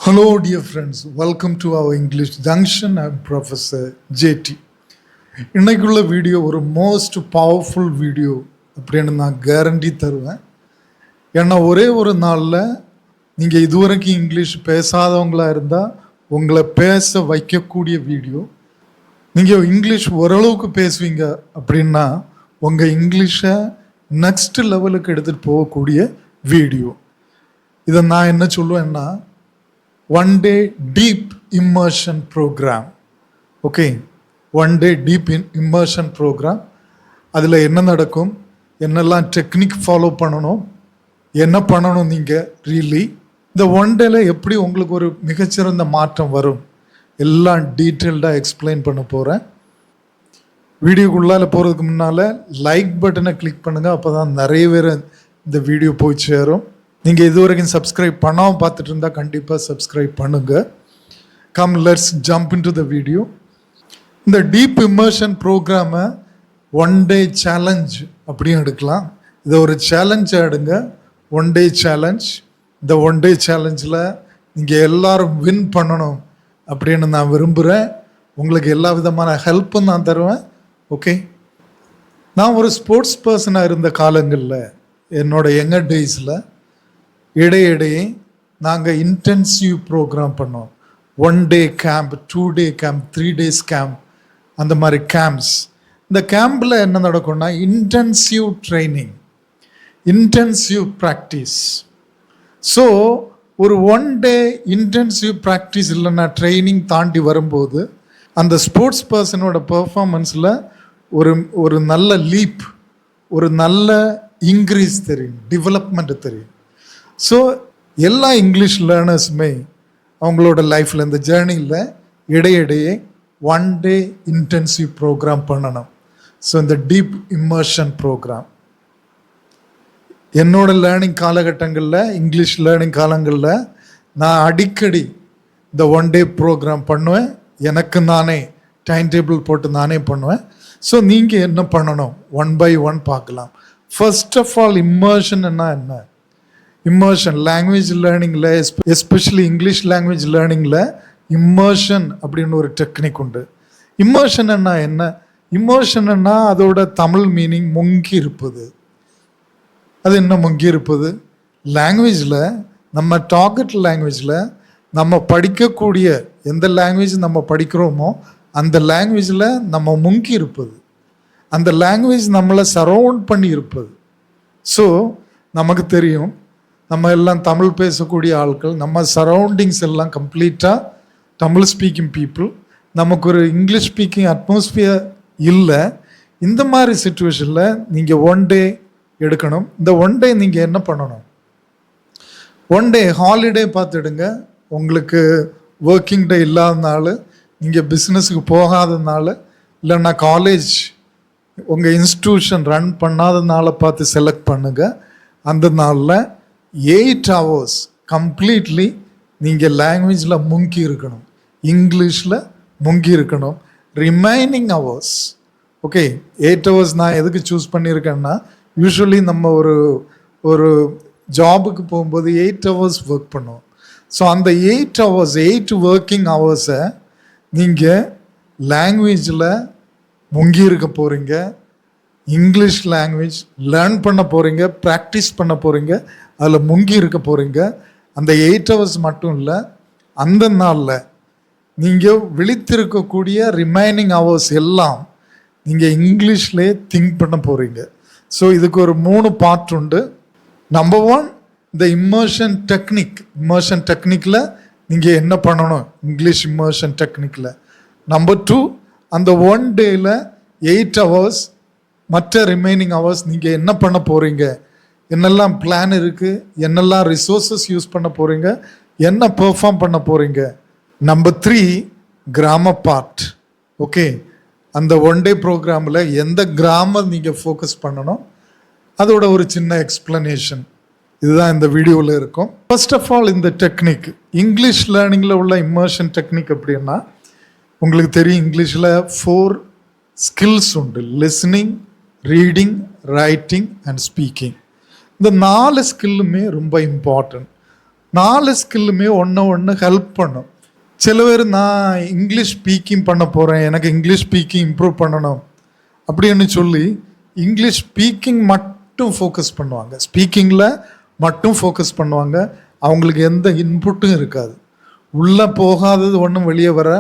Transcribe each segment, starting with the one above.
Hello dear friends, welcome to our English Junction. I am Professor JT. இன்னைக்குள்ள video ஒரு most powerful video அப்படின்னு நான் guarantee தருவேன். ஏன்னா ஒரே ஒரு நாளில் நீங்கள் இதுவரைக்கும் இங்கிலீஷ் பேசாதவங்களா இருந்தால் உங்களை பேச வைக்கக்கூடிய வீடியோ. நீங்கள் இங்கிலீஷ் ஓரளவுக்கு பேசுவீங்க அப்படின்னா உங்கள் இங்கிலீஷை நெக்ஸ்ட் லெவலுக்கு எடுத்துகிட்டு போகக்கூடிய வீடியோ. இதை நான் என்ன சொல்லுவேன்னா, one day deep immersion program. Okay, one day deep immersion program. அதில் என்ன நடக்கும், என்னெல்லாம் டெக்னிக் ஃபாலோ பண்ணணும், என்ன பண்ணணும் நீங்கள் ரியலி இந்த ஒன் டேல எப்படி உங்களுக்கு ஒரு மிகச்சிறந்த மாற்றம் வரும், எல்லாம் டீட்டெயில்டாக எக்ஸ்பிளைன் பண்ண போகிறேன். வீடியோக்குள்ளால போகிறதுக்கு முன்னால் லைக் பட்டனை கிளிக் பண்ணுங்கள். அப்போ தான் நிறைய பேர் இந்த வீடியோ போய் சேரும். நீங்கள் இது வரைக்கும் சப்ஸ்கிரைப் பண்ணாமல் பார்த்துட்டு இருந்தால் கண்டிப்பாக சப்ஸ்கிரைப் பண்ணுங்கள். Come let's jump in to the video. இந்த டீப் இம்மர்ஷன் ப்ரோக்ராமை ஒன் டே சேலஞ்ச் அப்படின்னு எடுக்கலாம். இதை ஒரு சேலஞ்சாக எடுங்க, ஒன் டே சேலஞ்ச். இந்த ஒன் டே சேலஞ்சில் நீங்கள் எல்லாரும் வின் பண்ணணும் அப்படின்னு நான் விரும்புகிறேன். உங்களுக்கு எல்லா விதமான ஹெல்ப்பும் நான் தருவேன். ஓகே, நான் ஒரு ஸ்போர்ட்ஸ் பர்சனாக இருந்த காலங்களில், என்னோட யங்கர் டேஸில் இடையிடையே நாங்கள் இன்டென்சிவ் ப்ரோக்ராம் பண்ணோம். One day camp, 2 day camp, 3 days camp, அந்த மாதிரி கேம்ப்ஸ். இந்த கேம்பில் என்ன நடக்கும்னா, intensive training, intensive practice. So ஒரு ஒன் டே இன்டென்சிவ் ப்ராக்டிஸ் இல்லைன்னா ட்ரைனிங் தாண்டி வரும்போது அந்த ஸ்போர்ட்ஸ் பர்சனோட பெர்ஃபார்மன்ஸில் ஒரு நல்ல லீப், ஒரு நல்ல இன்க்ரீஸ் தெரியும், டெவலப்மெண்ட் தெரியும். ஸோ எல்லா இங்கிலீஷ் லேர்னர்ஸுமே அவங்களோட லைஃப்பில் இந்த ஜேர்னியில் இடையிடையே ஒன் டே இன்டென்சிவ் ப்ரோக்ராம் பண்ணணும். ஸோ இந்த டீப் இம்மர்ஷன் ப்ரோக்ராம் என்னோட லேர்னிங் காலகட்டங்களில், இங்கிலீஷ் லேர்னிங் காலங்களில் நான் அடிக்கடி இந்த ஒன் டே ப்ரோக்ராம் பண்ணுவேன். எனக்கு நானே டைம் டேபிள் போட்டு நானே பண்ணுவேன். ஸோ நீங்கள் என்ன பண்ணணும், ஒன் பை ஒன் பார்க்கலாம். ஃபர்ஸ்ட் ஆஃப் ஆல், இம்மர்ஷன்னா என்ன? இம்மர்ஷன் லாங்குவேஜ் லேர்னிங்கில், எஸ்பெஷலி இங்கிலீஷ் லாங்குவேஜ் லேர்னிங்கில் இம்மர்ஷன் அப்படின்னு ஒரு டெக்னிக் உண்டு. இம்மர்ஷன்னா என்ன? இம்மர்ஷன்னா அதோட தமிழ் மீனிங் முங்கி இருப்பது. அது என்ன முங்கி இருப்பது? லாங்குவேஜில், நம்ம டார்கெட் லாங்குவேஜில் நம்ம படிக்கக்கூடிய எந்த லாங்குவேஜ் நம்ம படிக்கிறோமோ அந்த லாங்குவேஜில் நம்ம முங்கி இருப்பது, அந்த லாங்குவேஜ் நம்மளை சரவுண்ட் பண்ணி இருப்பது. ஸோ நமக்கு தெரியும், நம்ம எல்லாம் தமிழ் பேசக்கூடிய ஆட்கள், நம்ம சரௌண்டிங்ஸ் எல்லாம் கம்ப்ளீட்டாக தமிழ் ஸ்பீக்கிங் பீப்புள். நமக்கு ஒரு இங்கிலீஷ் ஸ்பீக்கிங் அட்மாஸ்பியர் இல்லை. இந்த மாதிரி சுச்சுவேஷனில் நீங்கள் ஒன் டே எடுக்கணும். இந்த ஒன் டே நீங்கள் என்ன பண்ணணும், ஒன் டே ஹாலிடே பார்த்துடுங்க. உங்களுக்கு ஒர்க்கிங் டே இல்லாதனால, நீங்கள் பிஸ்னஸுக்கு போகாதனால, இல்லைன்னா காலேஜ் உங்கள் இன்ஸ்டிடியூஷன் ரன் பண்ணாதனால பார்த்து செலக்ட் பண்ணுங்கள். அந்த நாளில் 8 hours கம்ப்ளீட்லி நீங்கள் லாங்குவேஜில் முங்கி இருக்கணும், இங்கிலீஷில் முங்கி இருக்கணும். ரிமைனிங் ஹவர்ஸ், ஓகே, 8 hours நான் எதுக்கு சூஸ் பண்ணியிருக்கேன்னா, யூஸ்வலி நம்ம ஒரு ஜாபுக்கு போகும்போது 8 hours ஒர்க் பண்ணுவோம். ஸோ அந்த 8 hours, 8 ஒர்க்கிங் ஹவர்ஸை நீங்கள் லாங்குவேஜில் முங்கி இருக்க போகிறீங்க, இங்கிலீஷ் லாங்குவேஜ் லேர்ன் பண்ண போகிறீங்க, ப்ராக்டிஸ் பண்ண போகிறீங்க, அதில் முங்கி இருக்க போகிறீங்க. அந்த 8 hours மட்டும் இல்லை, அந்த நாளில் நீங்கள் விழித்திருக்கக்கூடிய ரிமைனிங் ஹவர்ஸ் எல்லாம் நீங்கள் இங்கிலீஷ்லே திங்க் பண்ண போகிறீங்க. ஸோ இதுக்கு ஒரு 3 பார்ட் உண்டு. நம்பர் 1, இந்த இம்மர்ஷன் டெக்னிக். இம்மர்ஷன் டெக்னிக்கில் நீங்கள் என்ன பண்ணணும், இங்கிலீஷ் இம்மர்ஷன் டெக்னிக்கில். நம்பர் 2, அந்த ஒன் டேயில் 8 hours, மற்ற ரிமைனிங் ஹவர்ஸ் நீங்கள் என்ன பண்ண போகிறீங்க, என்னெல்லாம் பிளான் இருக்குது, என்னெல்லாம் ரிசோர்ஸஸ் யூஸ் பண்ண போகிறீங்க, என்ன பெர்ஃபார்ம் பண்ண போகிறீங்க. Number 3, grammar part. ஓகே, அந்த ஒன் டே ப்ரோக்ராமில் எந்த கிராமர் நீங்கள் ஃபோக்கஸ் பண்ணணும், அதோட ஒரு சின்ன எக்ஸ்பிளனேஷன் இதுதான் இந்த வீடியோவில் இருக்கும். ஃபர்ஸ்ட் ஆஃப் ஆல், இந்த டெக்னிக் இங்கிலீஷ் லேர்னிங்கில் உள்ள இம்மர்ஷன் டெக்னிக் அப்படின்னா, உங்களுக்கு தெரியும் இங்கிலீஷில் 4 ஸ்கில்ஸ் உண்டு: listening, reading, writing and speaking. இந்த 4 ஸ்கில்லுமே ரொம்ப இம்பார்ட்டன்ட். 4 ஸ்கில்லுமே ஒன்று ஹெல்ப் பண்ணும். சில பேர் நான் இங்கிலீஷ் ஸ்பீக்கிங் பண்ண போகிறேன், எனக்கு இங்கிலீஷ் ஸ்பீக்கிங் இம்ப்ரூவ் பண்ணணும் அப்படின்னு சொல்லி இங்கிலீஷ் ஸ்பீக்கிங் மட்டும் ஃபோக்கஸ் பண்ணுவாங்க, ஸ்பீக்கிங்கில் மட்டும் ஃபோக்கஸ் பண்ணுவாங்க. அவங்களுக்கு எந்த இன்புட்டும் இருக்காது, உள்ளே போகாதது ஒன்றும் வெளியே வர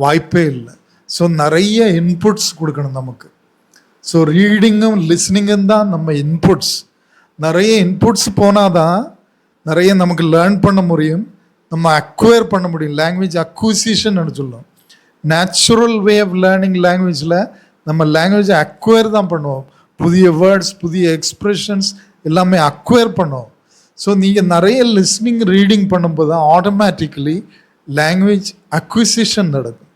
வாய்ப்பே இல்லை. ஸோ நிறைய இன்புட்ஸ் கொடுக்கணும் நமக்கு. ஸோ ரீடிங்கும் லிஸ்னிங்கும் தான் நம்ம இன்புட்ஸ். நிறைய இன்புட்ஸ் போனால் தான் நிறைய நமக்கு லேர்ன் பண்ண முடியும், நம்ம அக்வயர் பண்ண முடியும். லாங்குவேஜ் அக்விசிஷன் சொல்லுவோம். நேச்சுரல் வே ஆஃப் லேர்னிங் லாங்குவேஜில் நம்ம லாங்குவேஜை அக்வயர் தான் பண்ணுவோம். புதிய வேர்ட்ஸ், புதிய எக்ஸ்ப்ரெஷன்ஸ் எல்லாமே அக்வயர் பண்ணுவோம். ஸோ நீங்கள் நிறைய லிஸ்னிங் ரீடிங் பண்ணும்போது தான் ஆட்டோமேட்டிக்கலி லாங்குவேஜ் அக்விசிஷன் நடக்கும்.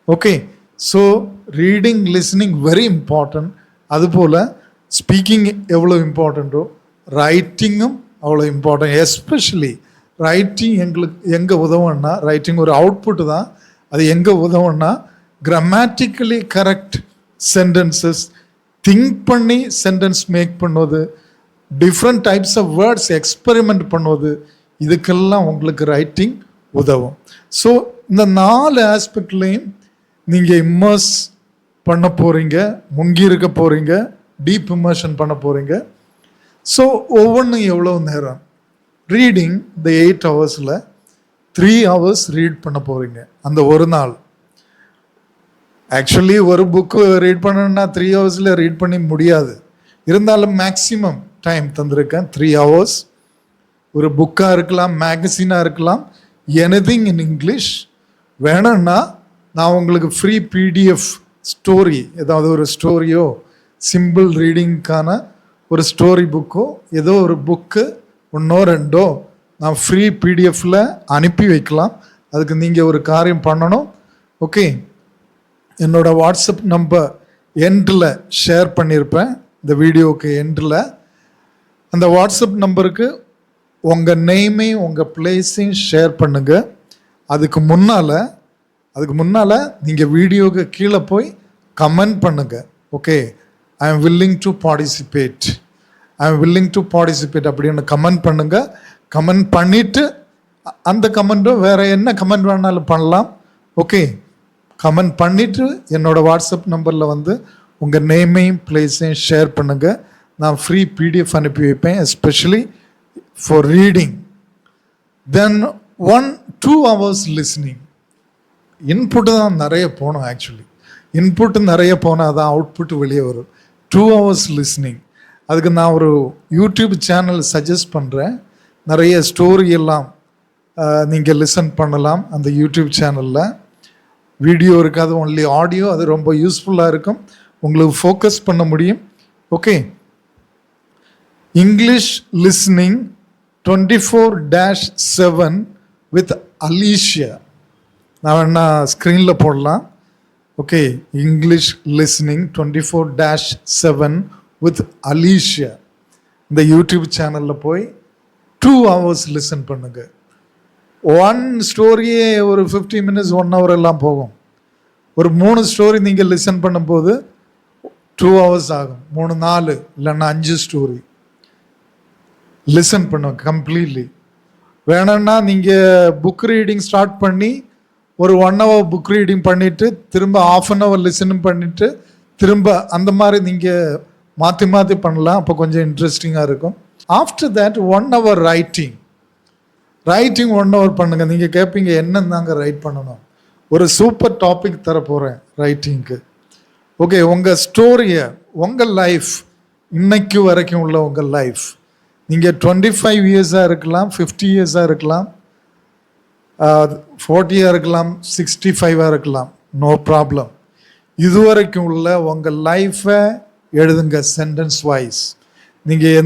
Okay, so reading listening very important. அதுபோல் ஸ்பீக்கிங் எவ்வளோ இம்பார்ட்டண்ட்டோ ரைட்டிங்கும் அவ்வளோ இம்பார்ட்டன்ட். எஸ்பெஷலி ரைட்டிங் எங்கே உதவும்னா, ரைட்டிங் ஒரு அவுட்புட்டு தான், அது எங்கே உதவும்னா கிராமட்டிக்கலி கரெக்ட் சென்டென்சஸ், திங்க் பண்ணி சென்டென்ஸ் மேக் பண்ணுவது, different types of words experiment பண்ணுவது, இதுக்கெல்லாம் உங்களுக்கு ரைட்டிங் உதவும். ஸோ இந்த 4 ஆஸ்பெக்ட்லேயும் நீங்கள் இம்மர்ஸ் பண்ண போகிறீங்க, முங்கி இருக்க போகிறீங்க, டீப் இம்மர்ஷன் பண்ண போகிறீங்க. ஸோ ஒவ்வொன்றும் எவ்வளோ நேரம் ரீடிங், இந்த 8 ஹவர்ஸில் 3 ஹவர்ஸ் ரீட் பண்ண போகிறீங்க அந்த ஒரு நாள். ஆக்சுவலி ஒரு புக்கு ரீட் பண்ணணுன்னா 3 ஹவர்ஸில் ரீட் பண்ணி முடியாது, இருந்தாலும் மேக்ஸிமம் டைம் தந்திருக்கேன் 3 ஹவர்ஸ். ஒரு புக்காக இருக்கலாம், மேகசினாக இருக்கலாம், எனிதிங் இன் இங்கிலீஷ். வேணும்னா நான் உங்களுக்கு ஃப்ரீ பிடிஎஃப் ஸ்டோரி, ஏதாவது ஒரு ஸ்டோரியோ சிம்பிள் ரீடிங்க்கான ஒரு ஸ்டோரி புக்கோ ஏதோ ஒரு புக்கு 1-2 நான் ஃப்ரீ பிடிஎஃப்பில் அனுப்பி வைக்கலாம். அதுக்கு நீங்கள் ஒரு காரியம் பண்ணணும். ஓகே, என்னோடய வாட்ஸ்அப் நம்பர் எண்டில் ஷேர் பண்ணியிருப்பேன், இந்த வீடியோவுக்கு எண்டில். அந்த வாட்ஸ்அப் நம்பருக்கு உங்கள் நேமையும் உங்கள் பிளேஸையும் ஷேர் பண்ணுங்கள். அதுக்கு முன்னால் நீங்கள் வீடியோவுக்கு கீழே போய் கமெண்ட் பண்ணுங்கள். Okay, I am willing to participate அப்படின்னு கமெண்ட் பண்ணுங்கள். கமெண்ட் பண்ணிவிட்டு அந்த கமெண்ட்டும் வேறு என்ன கமெண்ட் வேணாலும் பண்ணலாம். ஓகே, கமெண்ட் பண்ணிவிட்டு என்னோடய வாட்ஸ்அப் நம்பரில் வந்து உங்கள் நேமையும் பிளேஸையும் ஷேர் பண்ணுங்கள். நான் ஃப்ரீ பிடிஎஃப் அனுப்பி வைப்பேன், especially for reading. Then 1-2 hours listening. Input தான் நிறைய போகணும். ஆக்சுவலி இன்புட்டு நிறைய போனால் தான் அவுட்புட் வெளியே வரும். 2 hours லிஸ்னிங். அதுக்கு நான் ஒரு யூடியூப் சேனல் சஜஸ்ட் பண்ணுறேன். நிறைய ஸ்டோரி எல்லாம் நீங்கள் லிசன் பண்ணலாம் அந்த யூடியூப் சேனலில். வீடியோ இருக்காது, ஒன்லி ஆடியோ. அது ரொம்ப யூஸ்ஃபுல்லாக இருக்கும், உங்களுக்கு ஃபோக்கஸ் பண்ண முடியும். Okay, English listening 24/7 with Alicia. நான் வேணா ஸ்க்ரீனில் போடலாம். Okay, English listening 24/7 with Alicia. இந்த யூடியூப் சேனலில் போய் 2 hours லிசன் பண்ணுங்க. 1 ஸ்டோரியே ஒரு 50 minutes 1 hour எல்லாம் போகும். ஒரு 3 ஸ்டோரி நீங்கள் லிசன் பண்ணும்போது 2 hours ஆகும். 3-4 இல்லைன்னா 5 ஸ்டோரி லிசன் பண்ணுங்க கம்ப்ளீட்லி. வேணும்னா நீங்கள் புக் ரீடிங் ஸ்டார்ட் பண்ணி ஒரு 1 hour புக் ரீடிங் பண்ணிவிட்டு திரும்ப 1/2 hour லிசனும் பண்ணிவிட்டு திரும்ப அந்த மாதிரி நீங்கள் மாற்றி பண்ணலாம். அப்போ கொஞ்சம் இன்ட்ரெஸ்டிங்காக இருக்கும். After that 1 hour writing 1 hour பண்ணுங்கள். நீங்கள் கேட்பீங்க என்னன்னு தாங்க ரைட் பண்ணணும். ஒரு சூப்பர் டாபிக் தர போகிறேன் ரைட்டிங்க்கு. ஓகே, உங்கள் ஸ்டோரியை, உங்கள் லைஃப், இன்னைக்கு வரைக்கும் உள்ள உங்கள் லைஃப், நீங்கள் 25 years-ஆக இருக்கலாம், 50 years-ஆக இருக்கலாம், 40-ஆக இருக்கலாம், 65-ஆக இருக்கலாம், நோ ப்ராப்ளம். இதுவரைக்கும் உள்ள உங்கள் லைஃப்பை எழுதுங்க சென்டென்ஸ் வைஸ். நீங்கள்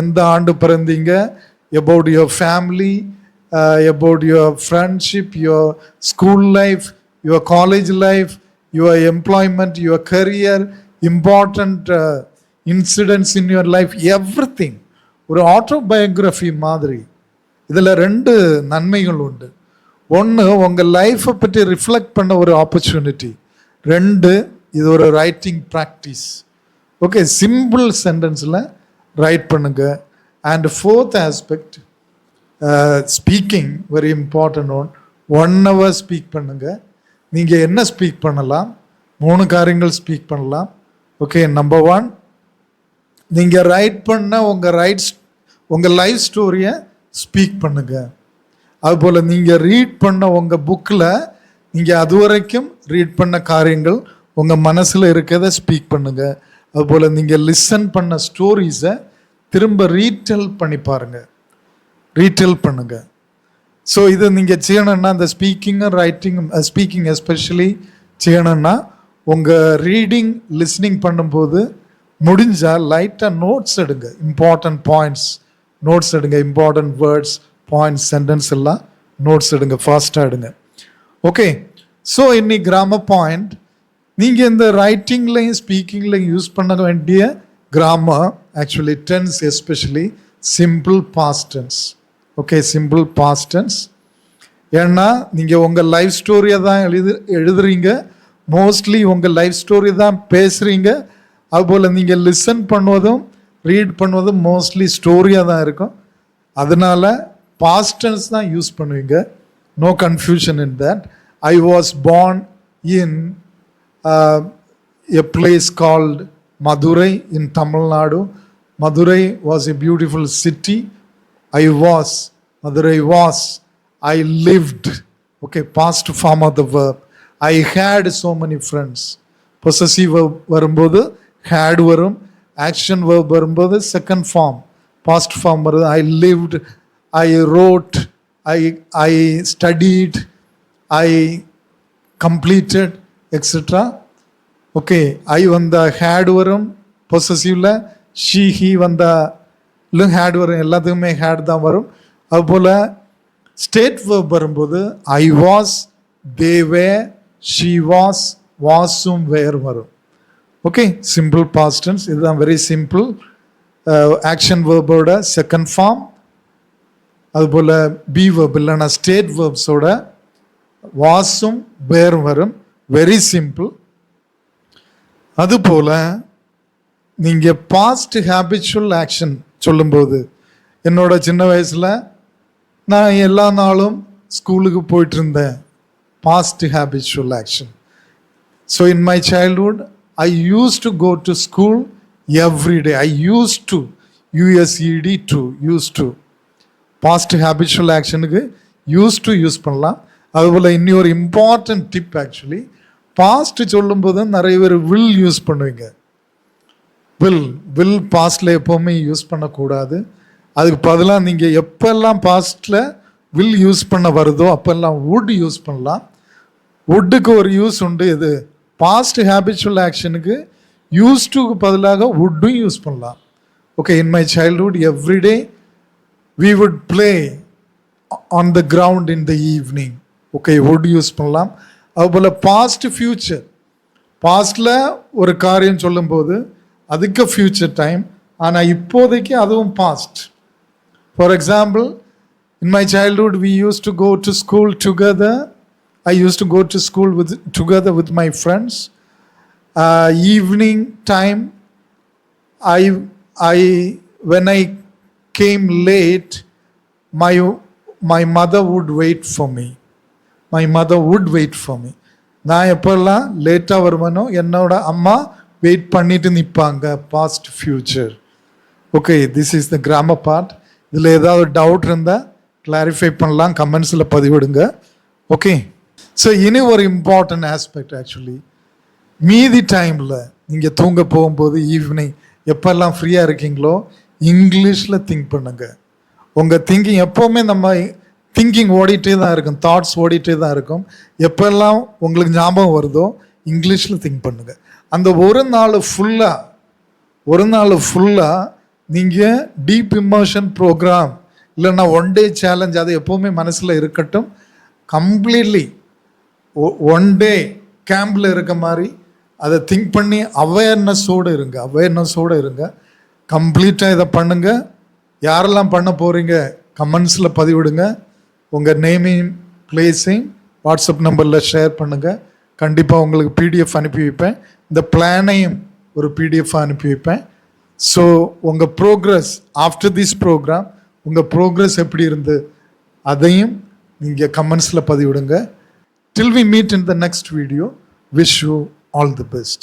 எந்த ஆண்டு பிறந்தீங்க, about your family, about your friendship, your school life, your college life, your employment, your career, important incidents in your life, everything. ஒரு ஆட்டோபயோகிராஃபி மாதிரி. இதில் 2 நன்மைகள் உண்டு. 1, உங்கள் லைஃப்பை பற்றி ரிஃப்ளெக்ட் பண்ண ஒரு ஆப்பர்ச்சுனிட்டி. 2, இது ஒரு ரைட்டிங் ப்ராக்டிஸ். ஓகே, சிம்பிள் சென்டென்ஸில் ரைட் பண்ணுங்க. And 4th aspect, speaking very important 1 hour speak பண்ணுங்க. நீங்கள் என்ன ஸ்பீக் பண்ணலாம்? 3 காரியங்கள் ஸ்பீக் பண்ணலாம். ஓகே, நம்பர் 1, நீங்கள் ரைட் பண்ண உங்கள் லைஃப் ஸ்டோரியை ஸ்பீக் பண்ணுங்க. அதுபோல் நீங்கள் ரீட் பண்ண உங்கள் புக்கில் நீங்கள் அது வரைக்கும் ரீட் பண்ண காரியங்கள் உங்கள் மனசில் இருக்கிறத ஸ்பீக் பண்ணுங்க. அதுபோல் நீங்கள் லிசன் பண்ண ஸ்டோரிஸை திரும்ப ரீடெல் பண்ணி பாருங்கள், ரீடெல் பண்ணுங்க. ஸோ இதை நீங்கள் செய்யணும்னா இந்த ஸ்பீக்கிங் எஸ்பெஷலி செய்யணும்னா உங்கள் ரீடிங் லிஸ்னிங் பண்ணும்போது முடிஞ்சால் லைட்டாக நோட்ஸ் எடுங்க, இம்பார்ட்டன்ட் பாயிண்ட்ஸ் நோட்ஸ் எடுங்க, இம்பார்ட்டன்ட் வேர்ட்ஸ் பாயிண்ட்ஸ் சென்டென்ஸ் எல்லாம் நோட்ஸ் எடுங்க, ஃபாஸ்ட்டாக எடுங்க. ஓகே, ஸோ இன்னைக்கு கிராமர் பாயிண்ட், நீங்கள் இந்த ரைட்டிங்லையும் ஸ்பீக்கிங்லையும் யூஸ் பண்ண வேண்டிய grammar actually tense, especially simple past tense. Okay, simple past tense. ஏன்னா நீங்கள் உங்கள் லைஃப் ஸ்டோரியை தான் எழுதுறீங்க, மோஸ்ட்லி உங்கள் லைஃப் ஸ்டோரி தான் பேசுகிறீங்க. அதுபோல் நீங்கள் லிசன் பண்ணுவதும் ரீட் பண்ணுவதும் மோஸ்ட்லி ஸ்டோரியாக தான் இருக்கும். அதனால பாஸ்ட் டென்ஸ் தான் யூஸ் பண்ணுவீங்க. No confusion in that. I was born in a place called Madurai in Tamil Nadu. Madurai was a beautiful city. Madurai was, I lived. Okay, past form of the verb. I had so many friends. Possessive verb வரும்போது had வரும், action verb வரும்போது second form, past form வரும். I lived, I wrote, I studied, I completed, etc. Okay, I வந்த had வரும் பொசசிவ்ல, she he வந்த had வரும், எல்லாத்துக்குமே ஹேட் தான் வரும். அதுபோல் ஸ்டேட் வேர்ப் வரும்போது I was, they were, she was, வாஸும் வேர் வரும். ஓகே, சிம்பிள் பாஸ்ட் டென்ஸ் இதுதான், வெரி சிம்பிள். ஆக்ஷன் வேர்போட செகண்ட் ஃபார்ம், அதுபோல் பி வேர்ப் இல்லைன்னா ஸ்டேட் வேர்ப்ஸோட வாஸும் வேரும் வரும், வெரி சிம்பிள். அதுபோல் நீங்கள் பாஸ்ட் ஹேபிச்சுவல் ஆக்ஷன் சொல்லும்போது, என்னோட சின்ன வயசில் நான் எல்லா நாளும் ஸ்கூலுக்கு போயிட்டு இருந்தேன், past habitual action. So in my childhood I use to go to school every day. I use to, U S E D to, use to. Past habitual ஆக்ஷனுக்கு யூஸ் டு யூஸ் பண்ணலாம். அதுபோல் இன்னொரு இம்பார்ட்டன்ட் டிப், ஆக்சுவலி பாஸ்ட் சொல்லும்போது நிறைய பேர் will use பண்ணுவீங்க. Will பாஸ்டில் எப்போவுமே use பண்ணக்கூடாது. அதுக்கு பதிலாக நீங்கள் எப்பெல்லாம் பாஸ்டில் வில் யூஸ் பண்ண வருதோ அப்போல்லாம் வுட் யூஸ் பண்ணலாம். வுட்டுக்கு ஒரு யூஸ் உண்டு. இது பாஸ்ட் ஹேபிச்சுவல் ஆக்ஷனுக்கு யூஸ் டுக்கு பதிலாக வுட்டும் யூஸ் பண்ணலாம். Okay, in my childhood everyday we would play on the ground in the evening. Okay, would use பண்ணலாம். அதுபோல் பாஸ்ட் ஃபியூச்சர், பாஸ்டில் ஒரு காரியம் சொல்லும்போது அதுக்கு ஃபியூச்சர் டைம், ஆனால் இப்போதைக்கு அதுவும் past. For example, in my childhood we used to go to school together. I used to go to school together with my friends. Evening time, when I came late, my mother would wait for me. நான் எப்போல்லாம் லேட்டாக வருவேனோ என்னோட அம்மா wait பண்ணிட்டு நிற்பாங்க. Past future. Okay, this is the grammar part. இதில் ஏதாவது doubt இருந்தால் கிளாரிஃபை பண்ணலாம், கமெண்ட்ஸில் பதிவிடுங்க. ஓகே, ஸோ இனி ஒரு இம்பார்ட்டன்ட் ஆஸ்பெக்ட், ஆக்சுவலி மீதி டைமில் நீங்கள் தூங்க போகும்போது ஈவினிங் எப்போல்லாம் ஃப்ரீயாக இருக்கீங்களோ இங்கிலீஷில் திங்க் பண்ணுங்க. உங்கள் திங்கிங் எப்போவுமே நம்ம திங்கிங் ஓடிட்டே தான் இருக்கும், தாட்ஸ் ஓடிட்டே தான் இருக்கும். எப்போல்லாம் உங்களுக்கு ஞாபகம் வருதோ இங்கிலீஷில் திங்க் பண்ணுங்கள். அந்த ஒரு நாள் ஃபுல்லாக நீங்கள் டீப் இமர்ஷன் ப்ரோக்ராம் இல்லைன்னா 1 day சேலஞ்ச் அது எப்போவுமே மனசில் இருக்கட்டும். கம்ப்ளீட்லி 1 day கேம்பில் இருக்க மாதிரி அதை திங்க் பண்ணி அவேர்னஸோடு இருங்க. கம்ப்ளீட்டாக இதை பண்ணுங்க. யாரெல்லாம் பண்ண போகிறீங்க கமெண்ட்ஸில் பதிவிடுங்க. உங்கள் நேமையும் பிளேஸையும் வாட்ஸ்அப் நம்பரில் ஷேர் பண்ணுங்கள். கண்டிப்பாக உங்களுக்கு பிடிஎஃப் அனுப்பி வைப்பேன். இந்த பிளானையும் ஒரு பிடிஎஃப் அனுப்பி வைப்பேன். ஸோ உங்கள் ப்ரோக்ரஸ் ஆஃப்டர் திஸ் ப்ரோக்ராம் உங்கள் ப்ரோக்ரஸ் எப்படி இருந்து அதையும் நீங்கள் கமெண்ட்ஸில் பதிவிடுங்க. Till we meet in the next video, wish you all the best.